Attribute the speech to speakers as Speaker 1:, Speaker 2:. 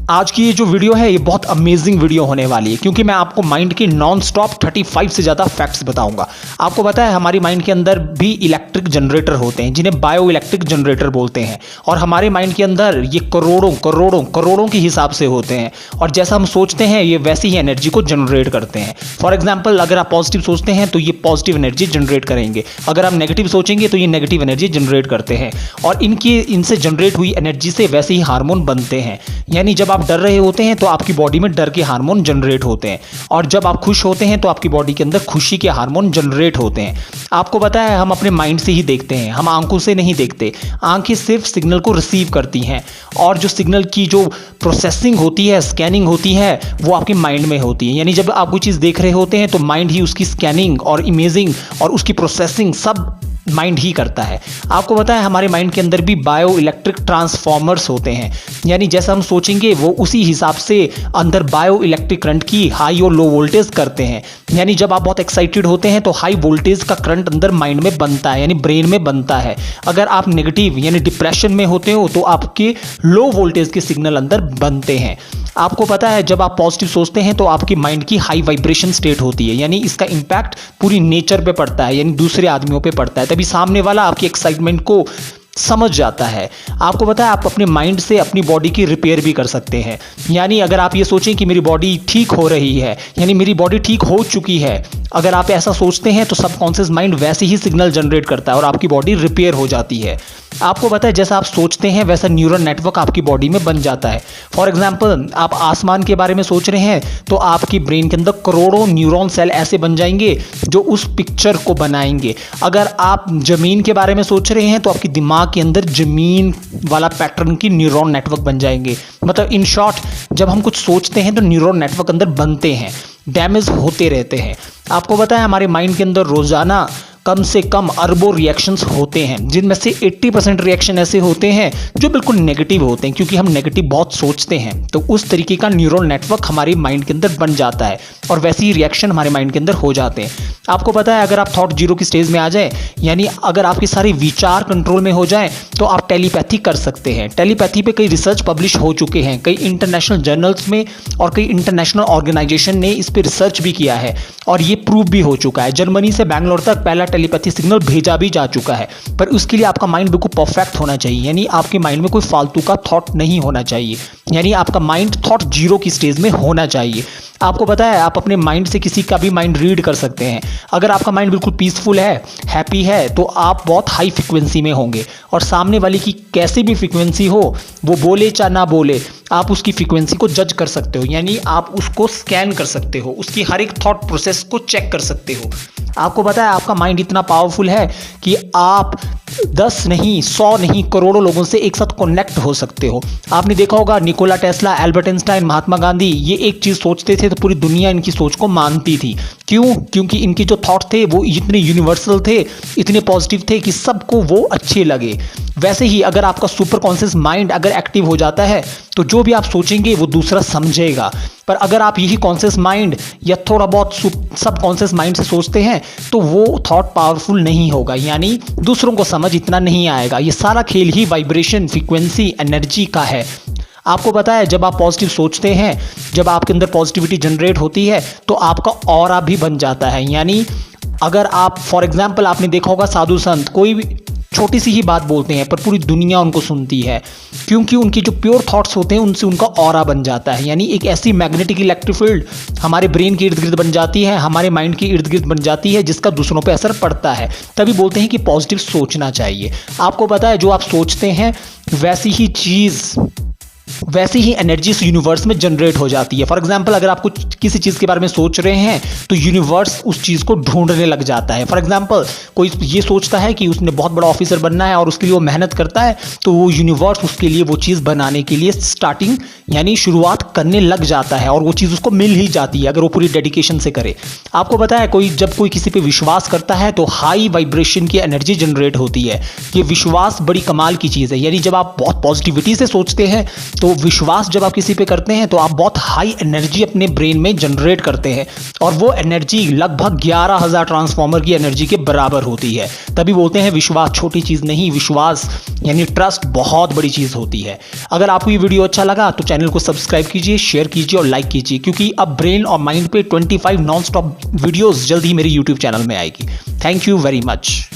Speaker 1: आज की ये जो वीडियो है ये बहुत अमेजिंग वीडियो होने वाली है क्योंकि मैं आपको माइंड के नॉन स्टॉप 35 से ज़्यादा फैक्ट्स बताऊंगा। आपको पता है हमारी माइंड के अंदर भी इलेक्ट्रिक जनरेटर होते हैं जिन्हें बायो इलेक्ट्रिक जनरेटर बोलते हैं और हमारे माइंड के अंदर ये करोड़ों के हिसाब से होते हैं और जैसा हम सोचते हैं ये वैसी ही एनर्जी को जनरेट करते हैं। फॉर एग्जाम्पल अगर आप पॉजिटिव सोचते हैं तो ये पॉजिटिव एनर्जी जनरेट करेंगे, अगर आप नेगेटिव सोचेंगे तो ये नेगेटिव एनर्जी जनरेट करते हैं और इनसे जनरेट हुई एनर्जी से वैसे ही हार्मोन बनते हैं। यानी जब आप डर रहे होते हैं तो आपकी बॉडी में डर के हार्मोन जनरेट होते हैं और जब आप खुश होते हैं तो आपकी बॉडी के अंदर खुशी के हार्मोन जनरेट होते हैं। आपको पता है हम अपने माइंड से ही देखते हैं, हम आंखों से नहीं देखते। आंखें सिर्फ सिग्नल को रिसीव करती हैं और जो सिग्नल की जो प्रोसेसिंग होती है, स्कैनिंग होती है, वो आपके माइंड में होती है। यानी जब आप कोई चीज़ देख रहे होते हैं तो माइंड ही उसकी स्कैनिंग और इमेजिंग और उसकी प्रोसेसिंग सब माइंड ही करता है। आपको पता है हमारे माइंड के अंदर भी बायो इलेक्ट्रिक ट्रांसफॉर्मर्स होते हैं, यानी जैसा हम सोचेंगे वो उसी हिसाब से अंदर बायो इलेक्ट्रिक करंट की हाई और लो वोल्टेज करते हैं। यानी जब आप बहुत एक्साइटेड होते हैं तो हाई वोल्टेज का करंट अंदर माइंड में बनता है, यानी ब्रेन में बनता है। अगर आप नेगेटिव यानी डिप्रेशन में होते हो तो आपके लो वोल्टेज के सिग्नल अंदर बनते हैं। आपको पता है जब आप पॉजिटिव सोचते हैं तो आपकी माइंड की हाई वाइब्रेशन स्टेट होती है, यानी इसका इम्पैक्ट पूरी नेचर पे पड़ता है, यानी दूसरे आदमियों पे पड़ता है। तभी सामने वाला आपकी एक्साइटमेंट को समझ जाता है। आपको पता है आप अपने माइंड से अपनी बॉडी की रिपेयर भी कर सकते हैं। यानी अगर आप ये सोचें कि मेरी बॉडी ठीक हो रही है, यानी मेरी बॉडी ठीक हो चुकी है, अगर आप ऐसा सोचते हैं तो सबकॉन्शियस माइंड वैसे ही सिग्नल जनरेट करता है और आपकी बॉडी रिपेयर हो जाती है। आपको पता है जैसा आप सोचते हैं वैसा न्यूरल नेटवर्क आपकी बॉडी में बन जाता है। फॉर एग्जाम्पल आप आसमान के बारे में सोच रहे हैं तो आपकी ब्रेन के अंदर करोड़ों न्यूरॉन सेल ऐसे बन जाएंगे जो उस पिक्चर को बनाएंगे। अगर आप जमीन के बारे में सोच रहे हैं तो आपके दिमाग के अंदर जमीन वाला पैटर्न की न्यूरॉन नेटवर्क बन जाएंगे। मतलब इन शॉर्ट जब हम कुछ सोचते हैं तो न्यूरॉन नेटवर्क अंदर बनते हैं, डैमेज होते रहते हैं। आपको पता है हमारे माइंड के अंदर रोजाना कम से कम अरबों रिएक्शंस होते हैं, जिनमें से 80% रिएक्शन ऐसे होते हैं जो बिल्कुल नेगेटिव होते हैं क्योंकि हम नेगेटिव बहुत सोचते हैं। तो उस तरीके का न्यूरल नेटवर्क हमारे माइंड के अंदर बन जाता है और वैसे ही रिएक्शन हमारे माइंड के अंदर हो जाते हैं। आपको पता है अगर आप थॉट जीरो की स्टेज में आ जाए, यानी अगर आपके सारे विचार कंट्रोल में हो जाए तो आप टेलीपैथी कर सकते हैं। टेलीपैथी पे कई रिसर्च पब्लिश हो चुके हैं, कई इंटरनेशनल जर्नल्स में और कई इंटरनेशनल ऑर्गेनाइजेशन ने इस पर रिसर्च भी किया है और ये प्रूव भी हो चुका है। जर्मनी से बैंगलोर तक पहला टेलीपैथी सिग्नल भेजा भी जा चुका है, पर उसके लिए आपका माइंड बिल्कुल परफेक्ट होना चाहिए, यानी आपके माइंड में कोई फालतू का थॉट नहीं होना चाहिए, यानी आपका माइंड थॉट जीरो की स्टेज में होना चाहिए। आपको पता है आप अपने माइंड से किसी का भी माइंड रीड कर सकते हैं। अगर आपका माइंड बिल्कुल पीसफुल है, हैप्पी है, तो आप बहुत हाई फ्रिक्वेंसी में होंगे और सामने वाले की कैसी भी फ्रिक्वेंसी हो, वो बोले चाहे ना बोले, आप उसकी फ्रिक्वेंसी को जज कर सकते हो, यानी आप उसको स्कैन कर सकते हो, उसकी हर एक थॉट प्रोसेस को चेक कर सकते हो। आपको पता है आपका माइंड इतना पावरफुल है कि आप 10 नहीं 100 नहीं करोड़ों लोगों से एक साथ कनेक्ट हो सकते हो। आपने देखा होगा Nikola Tesla, Albert Einstein, Mahatma Gandhi, ये एक चीज़ सोचते थे तो पूरी दुनिया इनकी सोच को मानती थी। क्यों? क्योंकि इनके जो थॉट थे वो इतने यूनिवर्सल थे, इतने पॉजिटिव थे कि सबको वो अच्छे लगे। वैसे ही अगर आपका सुपर कॉन्शियस माइंड अगर एक्टिव हो जाता है तो जो भी आप सोचेंगे वो दूसरा समझेगा। पर अगर आप यही कॉन्शियस माइंड या थोड़ा बहुत सब कॉन्शियस माइंड से सोचते हैं तो वो थॉट पावरफुल नहीं होगा, यानी दूसरों को समझ इतना नहीं आएगा। ये सारा खेल ही वाइब्रेशन, फ्रीक्वेंसी, एनर्जी का है। आपको पता है जब आप पॉजिटिव सोचते हैं, जब आपके अंदर पॉजिटिविटी जनरेट होती है तो आपका ऑरा भी बन जाता है। यानी अगर आप फॉर एग्जाम्पल आपने देखा होगा साधु संत कोई भी छोटी सी ही बात बोलते हैं पर पूरी दुनिया उनको सुनती है क्योंकि उनकी जो प्योर थॉट्स होते हैं उनसे उनका ऑरा बन जाता है, यानी एक ऐसी मैग्नेटिक इलेक्ट्रिक फील्ड हमारे ब्रेन के इर्द गिर्द बन जाती है, हमारे माइंड के इर्द गिर्द बन जाती है, जिसका दूसरों पे असर पड़ता है। तभी बोलते हैं कि पॉजिटिव सोचना चाहिए। आपको पता है जो आप सोचते हैं वैसी ही एनर्जी इस यूनिवर्स में जनरेट हो जाती है। फॉर एग्जाम्पल अगर आप कुछ किसी चीज़ के बारे में सोच रहे हैं तो यूनिवर्स उस चीज़ को ढूंढने लग जाता है। फॉर एग्जाम्पल कोई ये सोचता है कि उसने बहुत बड़ा ऑफिसर बनना है और उसके लिए वो मेहनत करता है तो वो यूनिवर्स उसके लिए वो चीज़ बनाने के लिए स्टार्टिंग यानी शुरुआत करने लग जाता है और वो चीज़ उसको मिल ही जाती है अगर वो पूरी डेडिकेशन से करे। आपको पता है जब कोई किसी पे विश्वास करता है तो हाई वाइब्रेशन की एनर्जी जनरेट होती है। ये विश्वास बड़ी कमाल की चीज़ है, यानी जब आप बहुत पॉजिटिविटी से सोचते हैं तो विश्वास जब आप किसी पे करते हैं तो आप बहुत हाई एनर्जी अपने ब्रेन में जनरेट करते हैं और वो एनर्जी लगभग 11,000 ट्रांसफॉर्मर की एनर्जी के बराबर होती है। तभी बोलते हैं विश्वास छोटी चीज़ नहीं, विश्वास यानी ट्रस्ट बहुत बड़ी चीज़ होती है। अगर आपको ये वीडियो अच्छा लगा तो चैनल को सब्सक्राइब कीजिए, शेयर कीजिए और लाइक कीजिए, क्योंकि अब ब्रेन और माइंड पे 25 नॉन स्टॉप वीडियोज़ जल्द ही मेरे यूट्यूब चैनल में आएगी। Thank you very much.